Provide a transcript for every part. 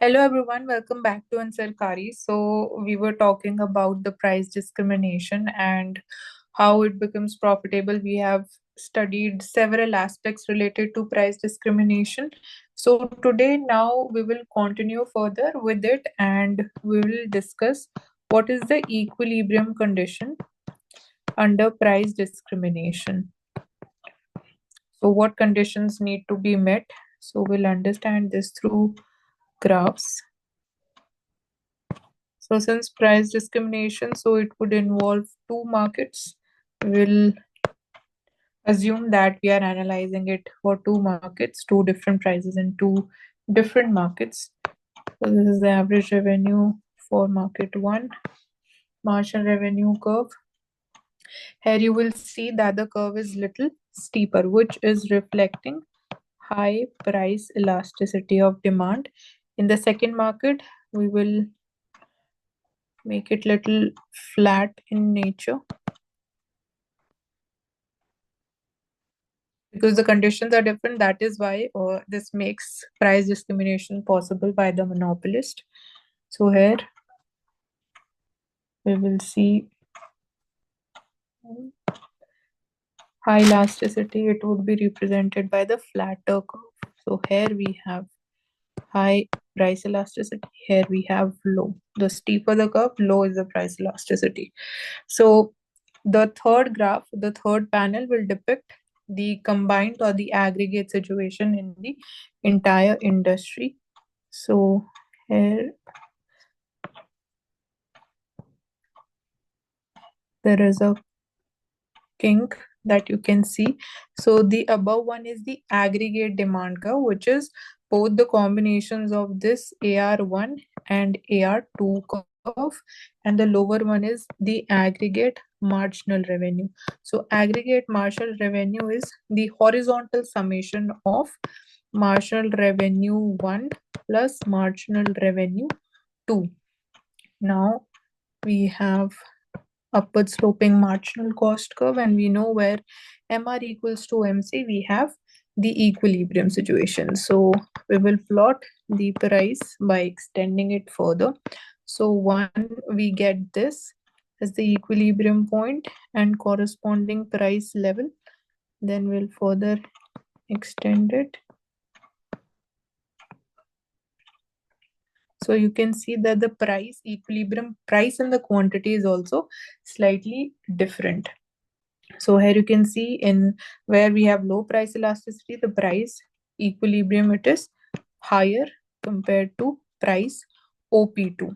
Hello everyone, welcome back to Ansar Kari. So we were talking about the price discrimination and how it becomes profitable. We have studied several aspects related to price discrimination. So today now we will continue further with it and we will discuss what is the equilibrium condition under price discrimination. So what conditions need to be met? So we'll understand this through graphs. So since price discrimination, so it would involve two markets. We'll assume that we are analyzing it for two markets, two different prices in two different markets. So this is the average revenue for market one, marginal revenue curve. Here you will see that the curve is little steeper, which is reflecting high price elasticity of demand. In the second market, we will make it little flat in nature, because the conditions are different. That is why this makes price discrimination possible by the monopolist. So here we will see high elasticity. It would be represented by the flatter curve. So here we have high price elasticity. Here we have low. The steeper the curve, low is the price elasticity. So the third graph, the third panel will depict the combined or the aggregate situation in the entire industry. So here there is a kink that you can see. So the above one is the aggregate demand curve, which is both the combinations of this AR1 and AR2 curve, and the lower one is the aggregate marginal revenue. So aggregate marginal revenue is the horizontal summation of marginal revenue 1 plus marginal revenue 2. Now we have upward sloping marginal cost curve, and we know where MR equals to MC, we have the equilibrium situation. So we will plot the price by extending it further. So one, we get this as the equilibrium point and corresponding price level. Then we'll further extend it. So you can see that the price equilibrium price and the quantity is also slightly different. So here you can see in where we have low price elasticity, the price equilibrium, it is higher compared to price OP2.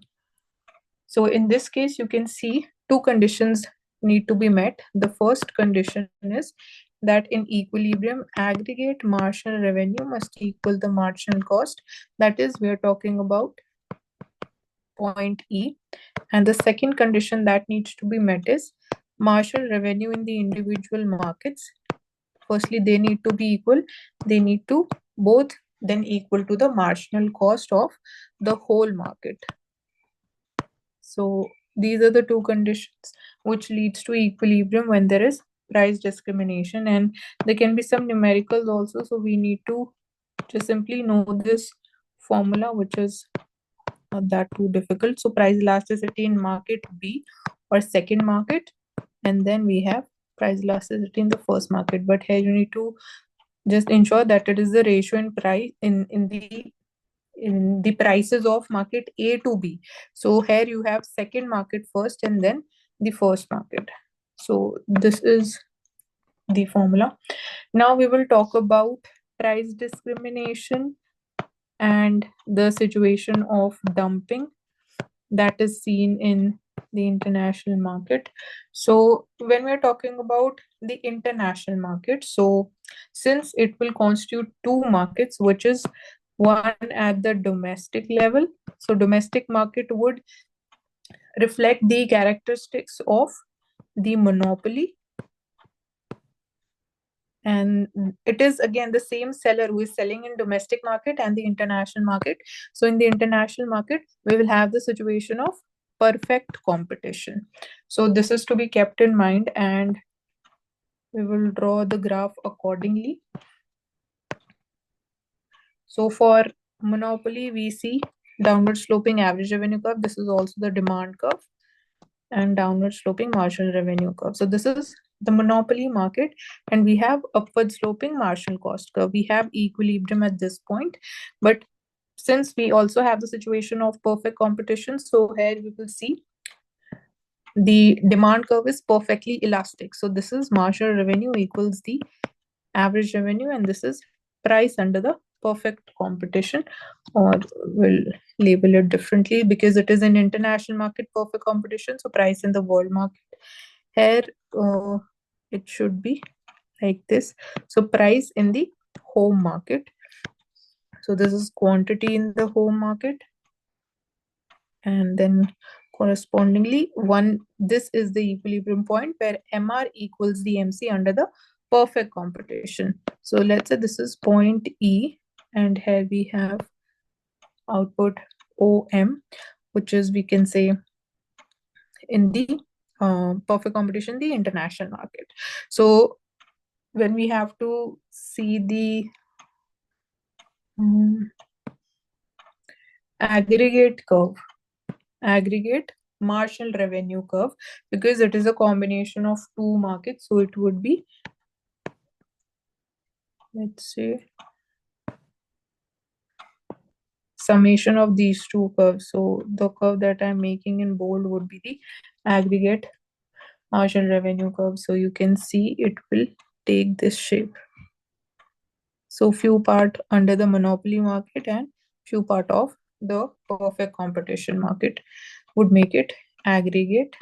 So in this case, you can see two conditions need to be met. The first condition is that in equilibrium, aggregate marginal revenue must equal the marginal cost. That is, we are talking about point E. And the second condition that needs to be met is marginal revenue in the individual markets. Firstly, they need to be equal. They need to both then equal to the marginal cost of the whole market. So these are the two conditions which leads to equilibrium when there is price discrimination, and there can be some numericals also. So we need to just simply know this formula, which is not that too difficult. So price elasticity in market B or second market, and then we have price elasticity in the first market. But here you need to just ensure that it is the ratio in price in the prices of market A to B. So here you have second market first and then the first market. So this is the formula. Now we will talk about price discrimination and the situation of dumping that is seen in the international market. So when we're talking about the international market, so since it will constitute two markets, which is one at the domestic level, so domestic market would reflect the characteristics of the monopoly, and it is again the same seller who is selling in domestic market and the international market. So in the international market, we will have the situation of perfect competition. So this is to be kept in mind, and we will draw the graph accordingly. So for monopoly, we see downward sloping average revenue curve. This is also the demand curve, and downward sloping marginal revenue curve. So this is the monopoly market, and we have upward sloping marginal cost curve. We have equilibrium at this point, but since we also have the situation of perfect competition, so here we will see the demand curve is perfectly elastic. So this is marginal revenue equals the average revenue, and this is price under the perfect competition, or we'll label it differently because it is an international market perfect competition, so price in the world market. Here it should be like this. So price in the home market. So this is quantity in the home market, and then correspondingly this is the equilibrium point where MR equals the MC under the perfect competition. So let's say this is point E, and here we have output OM, which is, we can say, in the perfect competition, the international market. So when we have to see the aggregate curve, aggregate marginal revenue curve, because it is a combination of two markets, so it would be, let's say, summation of these two curves. So the curve that I'm making in bold would be the aggregate marginal revenue curve. So you can see it will take this shape. So few part under the monopoly market and few part of the perfect competition market would make it aggregate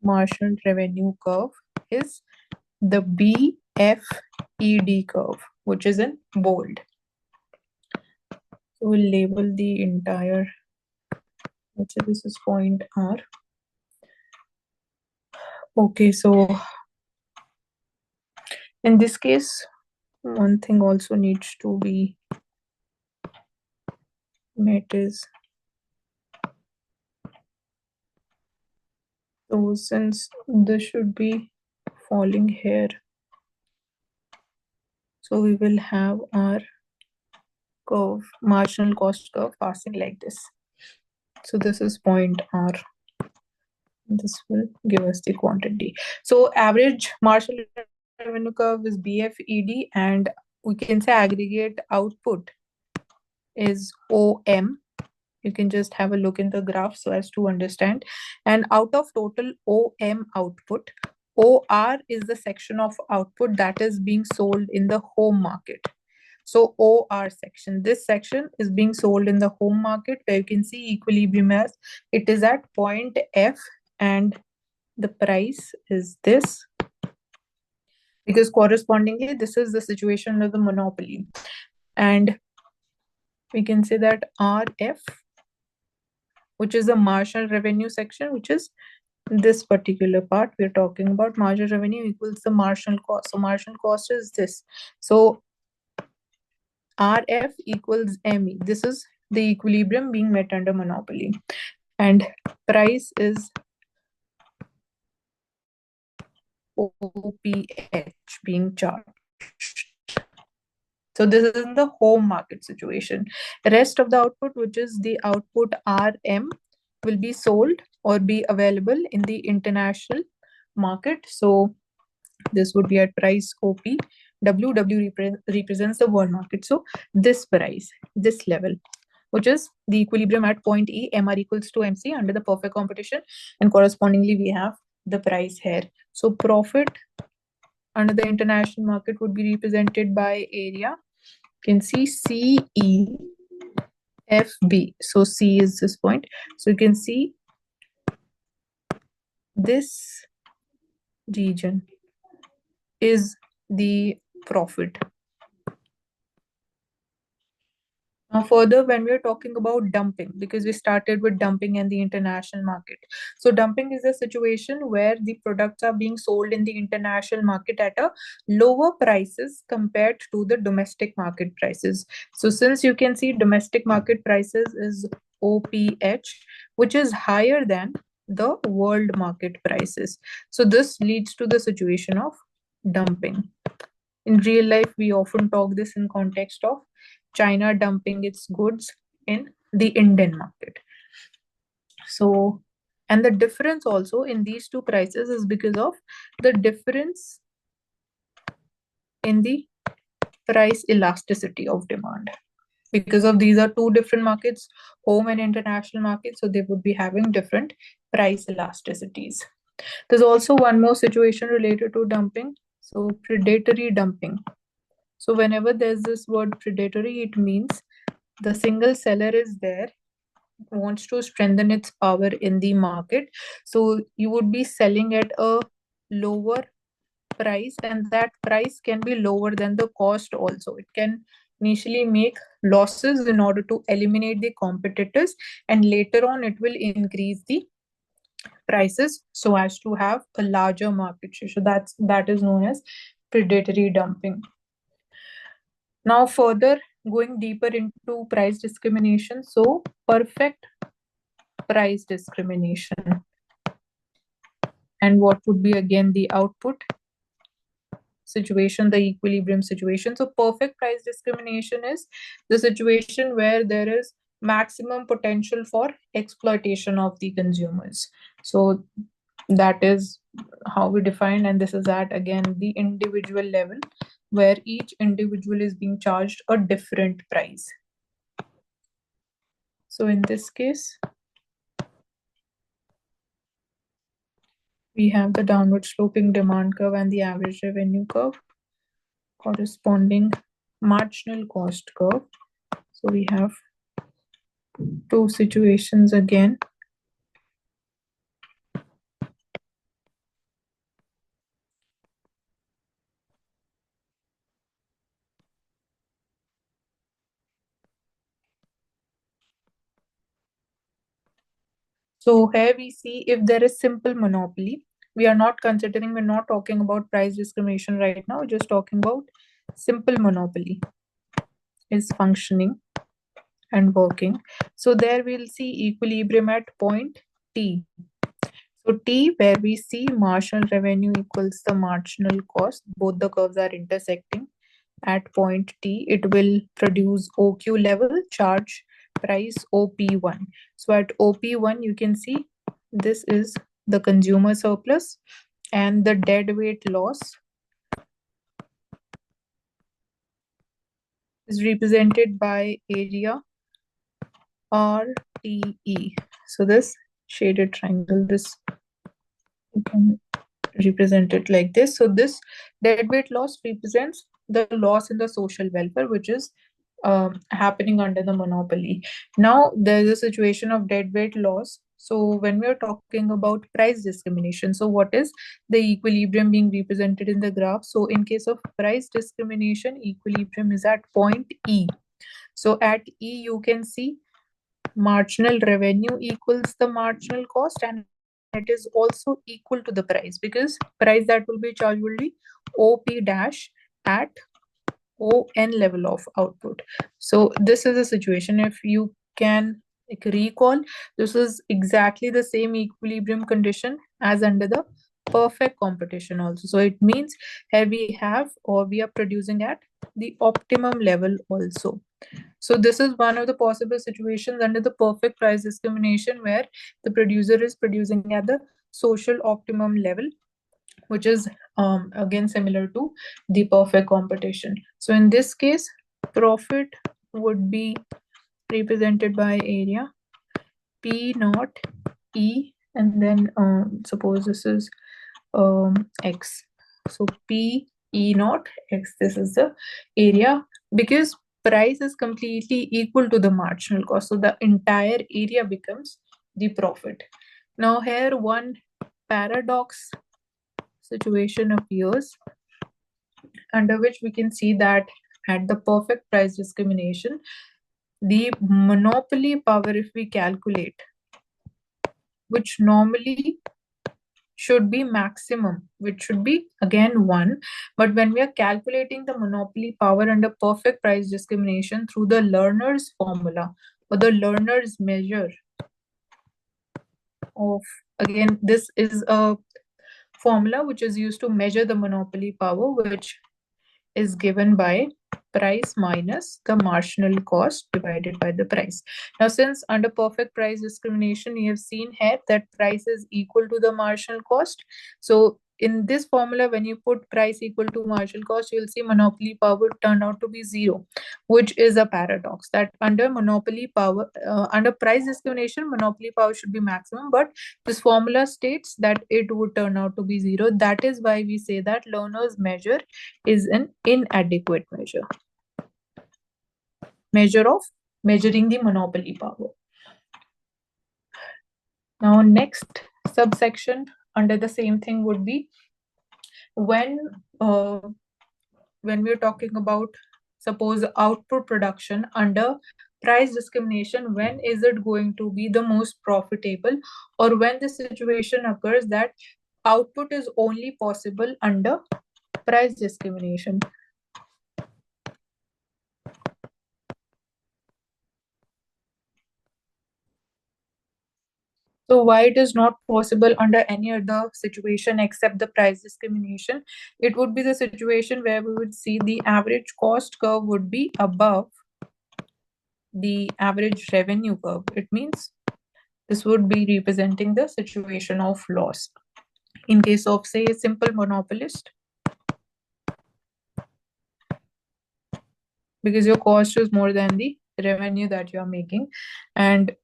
marginal revenue curve is the BFED curve, which is in bold. So we'll label the entire, let's say this is point R. Okay, so in this case, one thing also needs to be met is, so since this should be falling here, so we will have our curve, marginal cost curve, passing like this. So this is point R. This will give us the quantity. So average marginal revenue curve is BFED, and we can say aggregate output is OM. You can just have a look in the graph so as to understand. And out of total OM output, OR is the section of output that is being sold in the home market. So OR section, this section is being sold in the home market, where you can see equilibrium as it is at point F, and the price is this, because correspondingly this is the situation of the monopoly. And we can say that RF, which is the marginal revenue section, which is this particular part we're talking about, marginal revenue equals the marginal cost. So marginal cost is this. So RF equals ME. This is the equilibrium being met under monopoly, and price is OPH being charged. So this is in the home market situation. Rest of the output, which is the output RM, will be sold or be available in the international market. So this would be at price OP. WW represents the world market. So this price, this level, which is the equilibrium at point E, MR equals to MC under the perfect competition, and correspondingly we have the price here. So profit under the international market would be represented by area. You can see CEFB. So C is this point. So you can see this region is the profit. Now further, when we're talking about dumping, because we started with dumping and the international market. So dumping is a situation where the products are being sold in the international market at a lower prices compared to the domestic market prices. So since you can see domestic market prices is OPH, which is higher than the world market prices. So this leads to the situation of dumping. In real life, we often talk this in context of China dumping its goods in the Indian market. So, and the difference also in these two prices is because of the difference in the price elasticity of demand. Because of these are two different markets, home and international markets, so they would be having different price elasticities. There's also one more situation related to dumping. So, predatory dumping. So, whenever there's this word predatory, it means the single seller is there, wants to strengthen its power in the market. So, you would be selling at a lower price, and that price can be lower than the cost also. It can initially make losses in order to eliminate the competitors, and later on, it will increase the prices so as to have a larger market share. So that is known as predatory dumping. Now further going deeper into price discrimination, so perfect price discrimination, and what would be again the output situation, the equilibrium situation. So perfect price discrimination is the situation where there is maximum potential for exploitation of the consumers. So that is how we define, and this is at again the individual level where each individual is being charged a different price. So in this case, we have the downward sloping demand curve and the average revenue curve corresponding marginal cost curve. So we have two situations again. So here we see if there is simple monopoly. We are not considering, we're not talking about price discrimination right now, we're just talking about simple monopoly is functioning and working. So there we'll see equilibrium at point T. So T, where we see marginal revenue equals the marginal cost, both the curves are intersecting. At point T, it will produce OQ level, charge price OP1. So at OP1, you can see this is the consumer surplus, and the deadweight loss is represented by area RTE. So this shaded triangle, this you can represent it like this. So this deadweight loss represents the loss in the social welfare, which is happening under the monopoly. Now there's a situation of deadweight loss. So when we are talking about price discrimination, so what is the equilibrium being represented in the graph? So in case of price discrimination, equilibrium is at point E. So at E, you can see marginal revenue equals the marginal cost, and it is also equal to the price, because price that will be charged will be OP dash at ON level of output. So this is a situation, if you can recall, this is exactly the same equilibrium condition as under the perfect competition also. So it means here we have, or we are producing at the optimum level also. So this is one of the possible situations under the perfect price discrimination, where the producer is producing at the social optimum level, which is again similar to the perfect competition. So in this case, profit would be represented by area P naught E, and then suppose this is X. So P E naught X, this is the area, because price is completely equal to the marginal cost. So the entire area becomes the profit. Now here one paradox situation appears, under which we can see that at the perfect price discrimination, the monopoly power, if we calculate, which normally should be maximum, which should be again 1. But when we are calculating the monopoly power under perfect price discrimination through the Lerner's formula or the Lerner's measure of, again, this is a formula which is used to measure the monopoly power, which is given by price minus the marginal cost divided by the price. Now, since under perfect price discrimination, we have seen here that price is equal to the marginal cost. So in this formula, when you put price equal to marginal cost, you'll see monopoly power turned out to be 0, which is a paradox that under monopoly power, under price discrimination, monopoly power should be maximum, but this formula states that it would turn out to be 0. That is why we say that Lerner's measure is an inadequate measure of measuring the monopoly power. Now, next subsection under the same thing would be when we're talking about, suppose, output production under price discrimination, when is it going to be the most profitable, or when the situation occurs that output is only possible under price discrimination. So why it is not possible under any other situation except the price discrimination? It would be the situation where we would see the average cost curve would be above the average revenue curve. It means this would be representing the situation of loss. In case of, say, a simple monopolist, because your cost is more than the revenue that you are making, and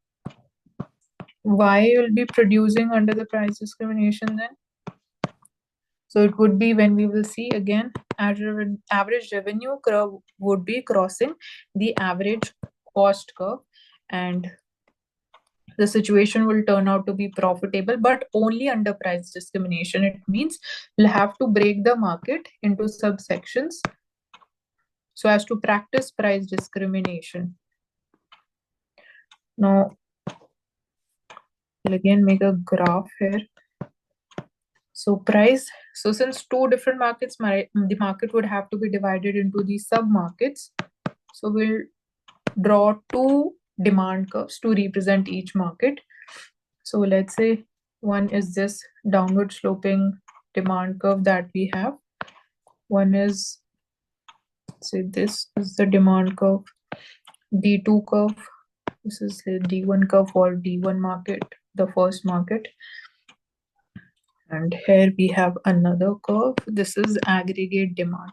why you'll be producing under the price discrimination then? So it would be when we will see again average revenue curve would be crossing the average cost curve, and the situation will turn out to be profitable, but only under price discrimination. It means we'll have to break the market into subsections so as to practice price discrimination. Now, we'll again make a graph here. So price, so since two different markets, the market would have to be divided into the sub-markets. So we'll draw two demand curves to represent each market. So let's say one is this downward sloping demand curve that we have. One is, say, this is the demand curve, D2 curve. This is the D1 curve for D1 market, the first market. And here we have another curve. This is aggregate demand.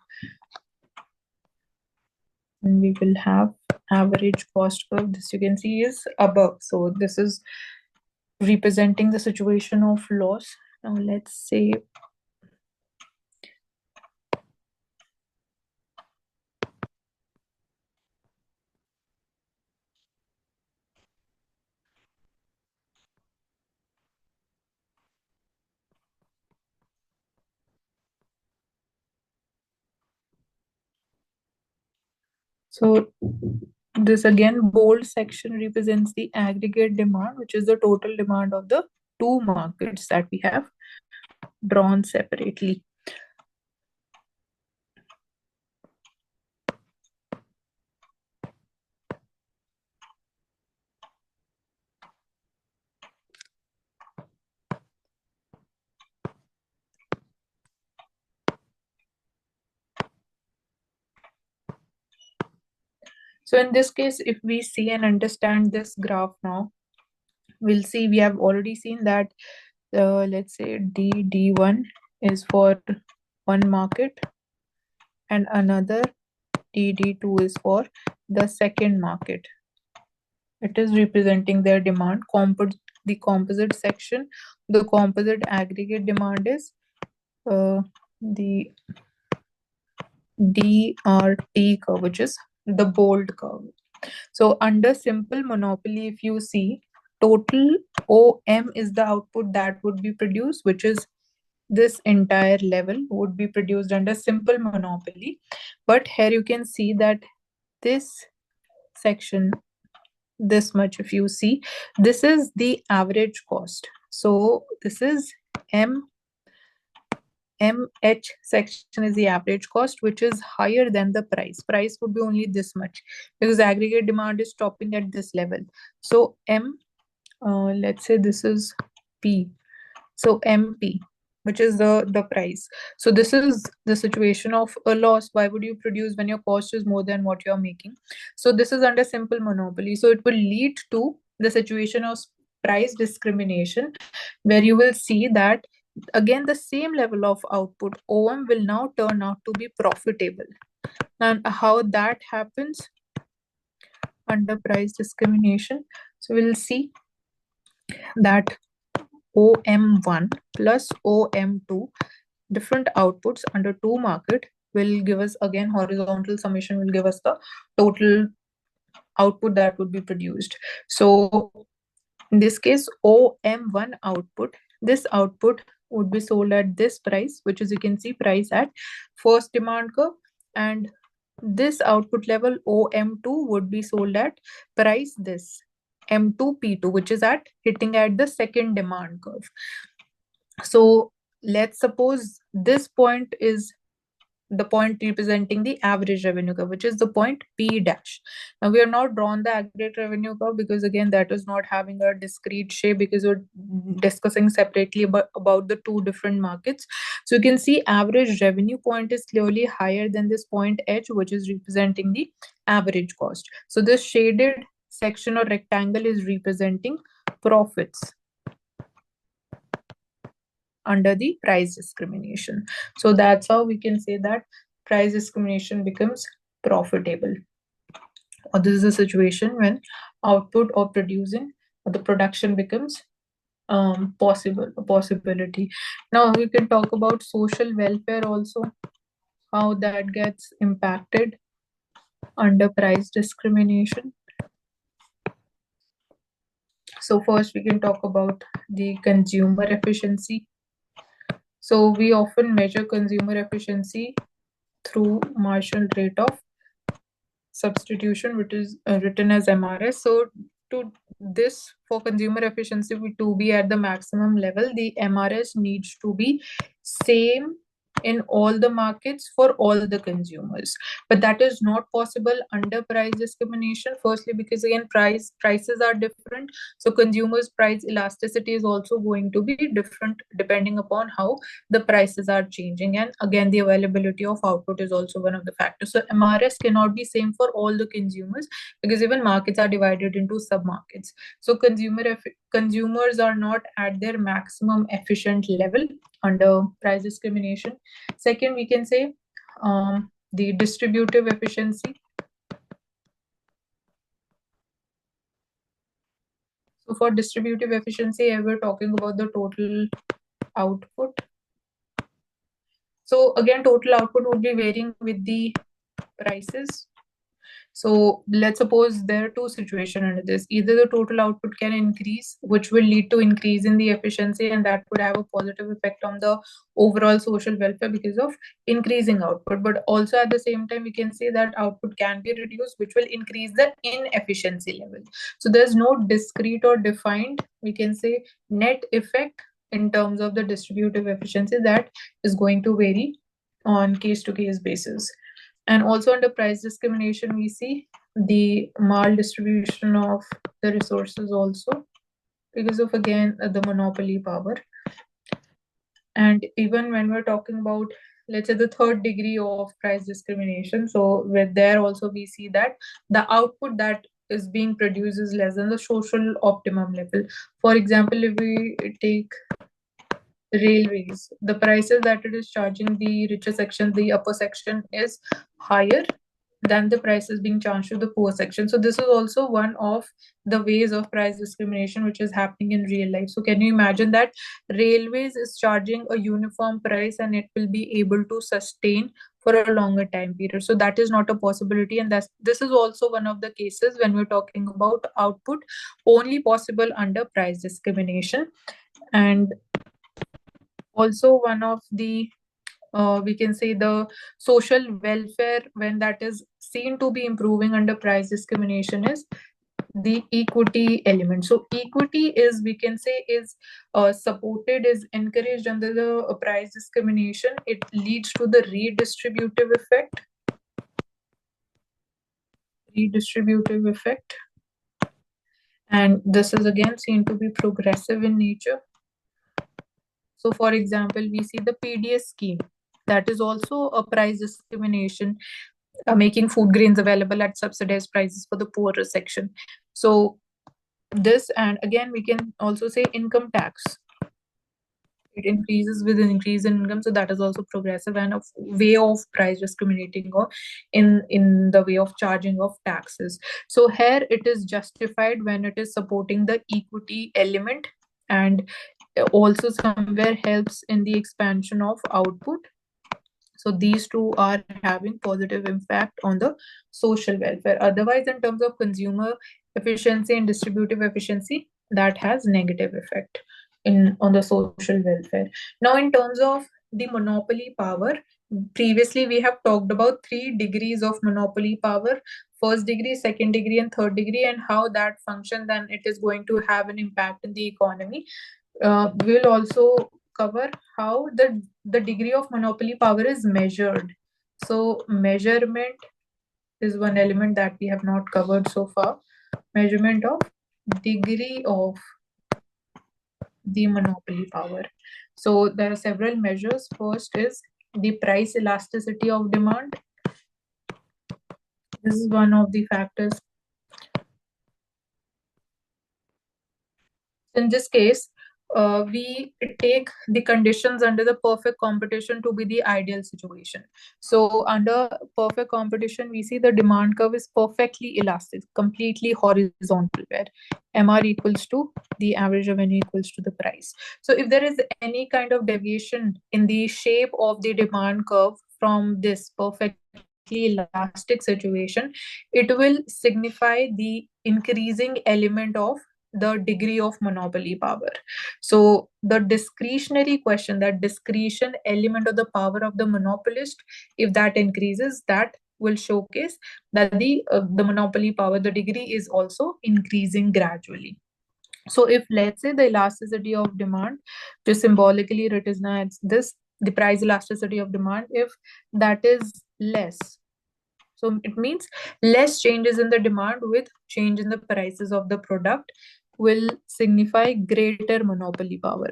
And we will have average cost curve. This you can see is above. So this is representing the situation of loss. Now let's say so this again bold section represents the aggregate demand, which is the total demand of the two markets that we have drawn separately. So in this case, if we see and understand this graph now, we'll see we have already seen that let's say D1 is for one market and another D2 is for the second market. It is representing their demand. The composite section, the composite aggregate demand is the DRT curve, which is the bold curve. So under simple monopoly, if you see, total OM is the output that would be produced, which is this entire level would be produced under simple monopoly. But here you can see that this section, this much, if you see, this is the average cost. So this is MH section is the average cost, which is higher than the price. Price would be only this much because aggregate demand is stopping at this level. So let's say this is P. So MP. which is the price. So this is the situation of a loss. Why would you produce when your cost is more than what you're making? So this is under simple monopoly. So it will lead to the situation of price discrimination, where you will see that again the same level of output OM will now turn out to be profitable. And how that happens under price discrimination, so we'll see that OM1 plus OM2, different outputs under two market, will give us again horizontal summation, will give us the total output that would be produced. So in this case, OM1 output, this output would be sold at this price, which is, you can see, price at first demand curve, and this output level OM2 would be sold at price this M2P2, which is at hitting at the second demand curve. So let's suppose this point is the point representing the average revenue curve, which is the point P dash. Now we are not drawn the aggregate revenue curve because again that is not having a discrete shape, because we're discussing separately about the two different markets. So you can see average revenue point is clearly higher than this point H, which is representing the average cost. So this shaded section or rectangle is representing profits under the price discrimination. So that's how we can say that price discrimination becomes profitable. Or this is a situation when output or producing or the production becomes a possibility. Now we can talk about social welfare also, how that gets impacted under price discrimination. So first we can talk about the consumer efficiency. So we often measure consumer efficiency through Marshall rate of substitution, which is written as MRS. So to this, for consumer efficiency to be at the maximum level, the MRS needs to be same in all the markets for all the consumers. But that is not possible under price discrimination. Firstly, because again prices are different, so consumers' price elasticity is also going to be different depending upon how the prices are changing, and again the availability of output is also one of the factors. So MRS cannot be same for all the consumers, because even markets are divided into sub markets. So consumers are not at their maximum efficient level under price discrimination. Second, we can say the distributive efficiency. So for distributive efficiency, we're talking about the total output. So again, total output would be varying with the prices. So let's suppose there are two situations under this. Either the total output can increase, which will lead to increase in the efficiency, and that would have a positive effect on the overall social welfare because of increasing output. But also at the same time, we can say that output can be reduced, which will increase the inefficiency level. So there's no discrete or defined, we can say, net effect in terms of the distributive efficiency. That is going to vary on case-to-case basis. And also under price discrimination, we see the maldistribution of the resources also, because of again the monopoly power. And even when we're talking about, let's say, the third degree of price discrimination, so with there also we see that the output that is being produced is less than the social optimum level. For example, if we take railways, the prices that it is charging the richer section, the upper section, is higher than the prices being charged to the poor section. So this is also one of the ways of price discrimination which is happening in real life. So can you imagine that railways is charging a uniform price and it will be able to sustain for a longer time period? So that is not a possibility, and this is also one of the cases when we're talking about output only possible under price discrimination. And also one of the we can say the social welfare when that is seen to be improving under price discrimination is the equity element. So equity is, we can say, is supported, is encouraged under the price discrimination. It leads to the redistributive effect. And this is again seen to be progressive in nature. So for example, we see the PDS scheme. That is also a price discrimination, making food grains available at subsidized prices for the poorer section. So this, and again, we can also say income tax. It increases with an increase in income, so that is also progressive and a way of price discriminating, or in the way of charging of taxes. So here it is justified when it is supporting the equity element, and also somewhere helps in the expansion of output. So these two are having positive impact on the social welfare. Otherwise, in terms of consumer efficiency and distributive efficiency, that has negative effect in on the social welfare. Now, in terms of the monopoly power, previously we have talked about 3 degrees of monopoly power: first degree, second degree, and third degree, and how that function then it is going to have an impact in the economy. We'll also cover how the degree of monopoly power is measured. So measurement is one element that we have not covered so far. Measurement of degree of the monopoly power. So there are several measures. First is the price elasticity of demand. This is one of the factors. In this case, we take the conditions under the perfect competition to be the ideal situation. So under perfect competition, we see the demand curve is perfectly elastic, completely horizontal, where MR equals to the average revenue equals to the price. So if there is any kind of deviation in the shape of the demand curve from this perfectly elastic situation, it will signify the increasing element of the degree of monopoly power. So the discretionary question, that discretion element of the power of the monopolist, if that increases, that will showcase that the monopoly power, the degree is also increasing gradually. So if, let's say, the elasticity of demand, just symbolically written as this, the price elasticity of demand, if that is less, so it means less changes in the demand with change in the prices of the product, will signify greater monopoly power.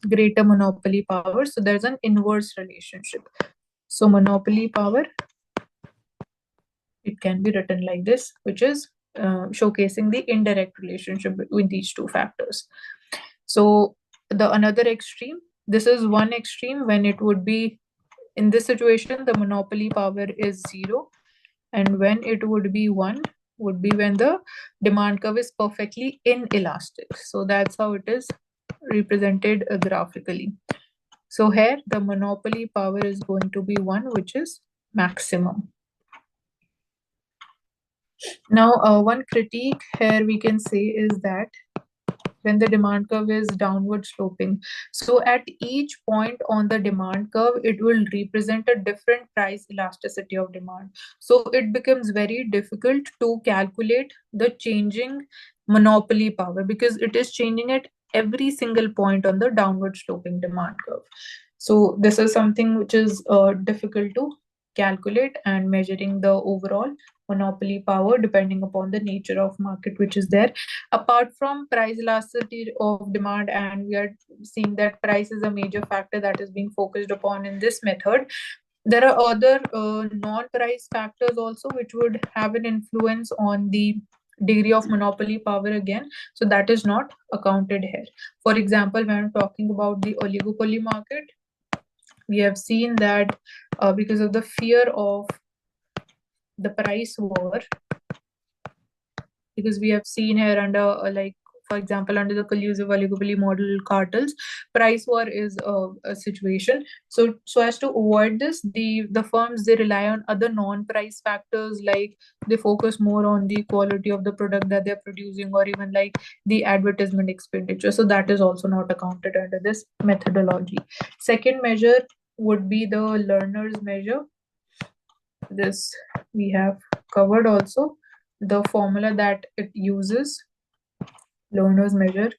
Greater monopoly power. So there's an inverse relationship. So monopoly power, it can be written like this, which is showcasing the indirect relationship between these two factors. So the another extreme, this is one extreme when it would be, in this situation, the monopoly power is 0, and when it would be 1 would be when the demand curve is perfectly inelastic. So that's how it is represented graphically. So here the monopoly power is going to be 1, which is maximum. Now one critique here we can say is that when the demand curve is downward sloping, so at each point on the demand curve, it will represent a different price elasticity of demand. So it becomes very difficult to calculate the changing monopoly power, because it is changing at every single point on the downward sloping demand curve. So this is something which is difficult to calculate, and measuring the overall monopoly power depending upon the nature of market which is there. Apart from price elasticity of demand, and we are seeing that price is a major factor that is being focused upon in this method, there are other non-price factors also which would have an influence on the degree of monopoly power again. So that is not accounted here. For example, when I'm talking about the oligopoly market, we have seen that because of the fear of the price war, because we have seen here under like, for example, under the collusive oligopoly model cartels, price war is a situation. So as to avoid this, the firms, they rely on other non-price factors, like they focus more on the quality of the product that they're producing, or even like the advertisement expenditure. So that is also not accounted under this methodology. Second measure would be the learner's measure. This we have covered also. The formula that it uses, learner's measure,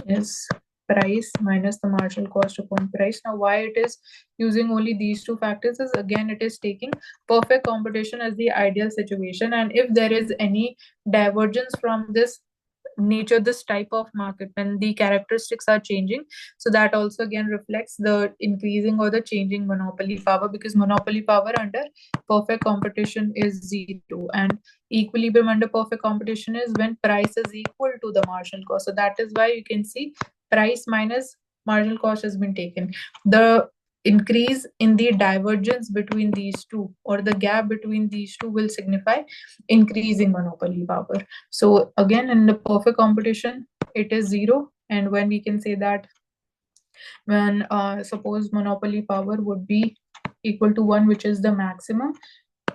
is price minus the marginal cost upon price. Now, why it is using only these two factors is, again, it is taking perfect competition as the ideal situation, and if there is any divergence from this nature, this type of market, when the characteristics are changing, so that also again reflects the increasing or the changing monopoly power, because monopoly power under perfect competition is zero, and equilibrium under perfect competition is when price is equal to the marginal cost. So that is why you can see price minus marginal cost has been taken. The increase in the divergence between these two, or the gap between these two, will signify increasing monopoly power. So again, in the perfect competition, it is zero. And when we can say that, when suppose monopoly power would be equal to 1, which is the maximum,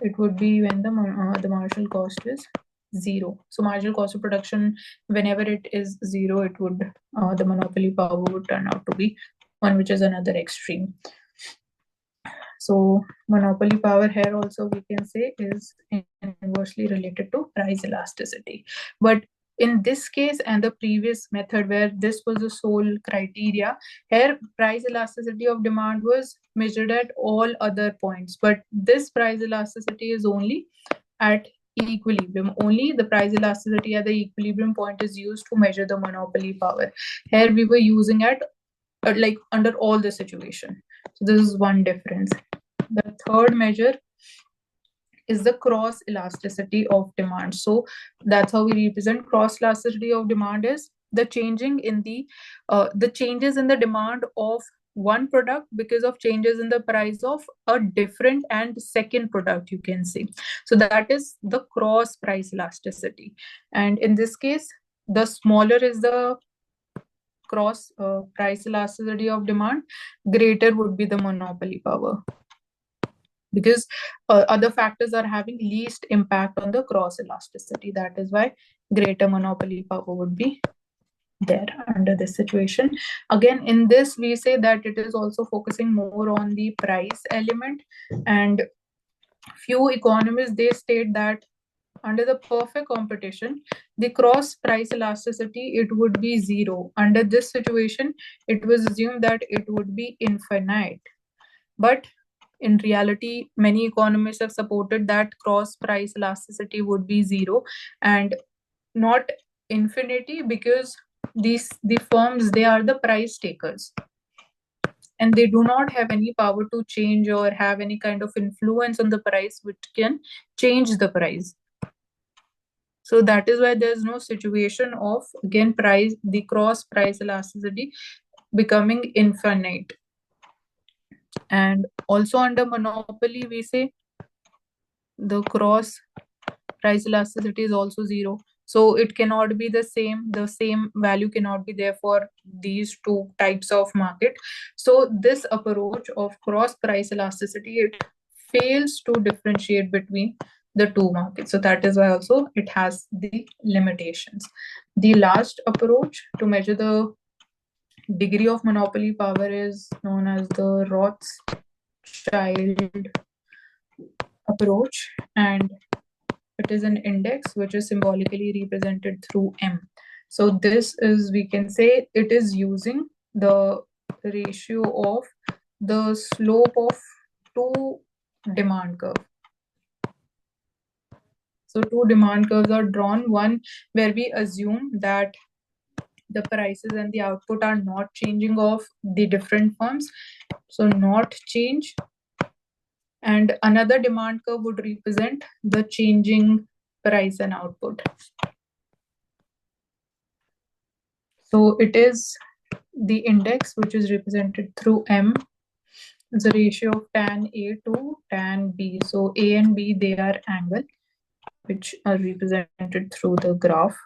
it would be when the marginal cost is zero. So marginal cost of production, whenever it is zero, it would the monopoly power would turn out to be 1, which is another extreme. So monopoly power here also we can say is inversely related to price elasticity. But in this case and the previous method where this was the sole criteria, here price elasticity of demand was measured at all other points. But this price elasticity is only at equilibrium. Only the price elasticity at the equilibrium point is used to measure the monopoly power. Here we were using at like under all the situation. So this is one difference. The third measure is the cross elasticity of demand. So that's how we represent cross elasticity of demand is the changing in the changes in the demand of one product because of changes in the price of a different and second product, you can say. So that is the cross price elasticity. And in this case, the smaller is the cross price elasticity of demand, greater would be the monopoly power, because other factors are having least impact on the cross elasticity. That is why greater monopoly power would be there under this situation. Again, in this we say that it is also focusing more on the price element, and few economists, they state that under the perfect competition, the cross price elasticity, it would be zero. Under this situation, it was assumed that it would be infinite. But in reality, many economists have supported that cross price elasticity would be zero and not infinity, because the firms, they are the price takers, and they do not have any power to change or have any kind of influence on the price which can change the price. So that is why there's no situation of, again, the cross price elasticity becoming infinite. And also under monopoly, we say the cross price elasticity is also zero. So it cannot be the same value cannot be there for these two types of market. So this approach of cross price elasticity, it fails to differentiate between the two markets. So that is why also it has the limitations. The last approach to measure the degree of monopoly power is known as the Rothschild approach, and it is an index which is symbolically represented through M. So this is, we can say, it is using the ratio of the slope of two demand curve. So two demand curves are drawn, one where we assume that the prices and the output are not changing of the different firms, so not change. And another demand curve would represent the changing price and output. So it is the index which is represented through M, the ratio of tan A to tan B. So A and B, they are angle which are represented through the graph.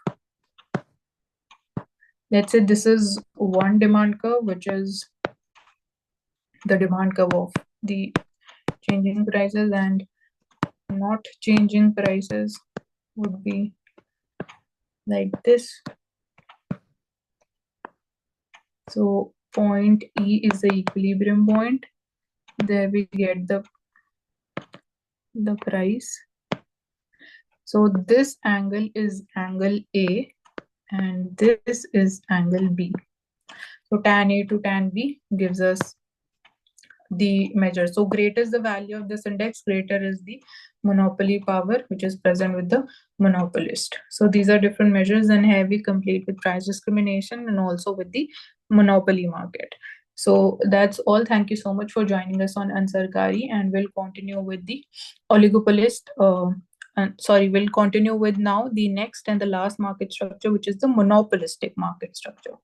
Let's say this is one demand curve, which is the demand curve of the changing prices, and not changing prices would be like this. So point E is the equilibrium point. There we get the price. So this angle is angle A and this is angle B. So tan A to tan B gives us the measure. So greater is the value of this index, greater is the monopoly power which is present with the monopolist. So these are different measures, and here we complete with price discrimination and also with the monopoly market. So that's all. Thank you so much for joining us on Ansarkari, and we'll continue with the oligopolist. We'll continue with now the next and the last market structure, which is the monopolistic market structure.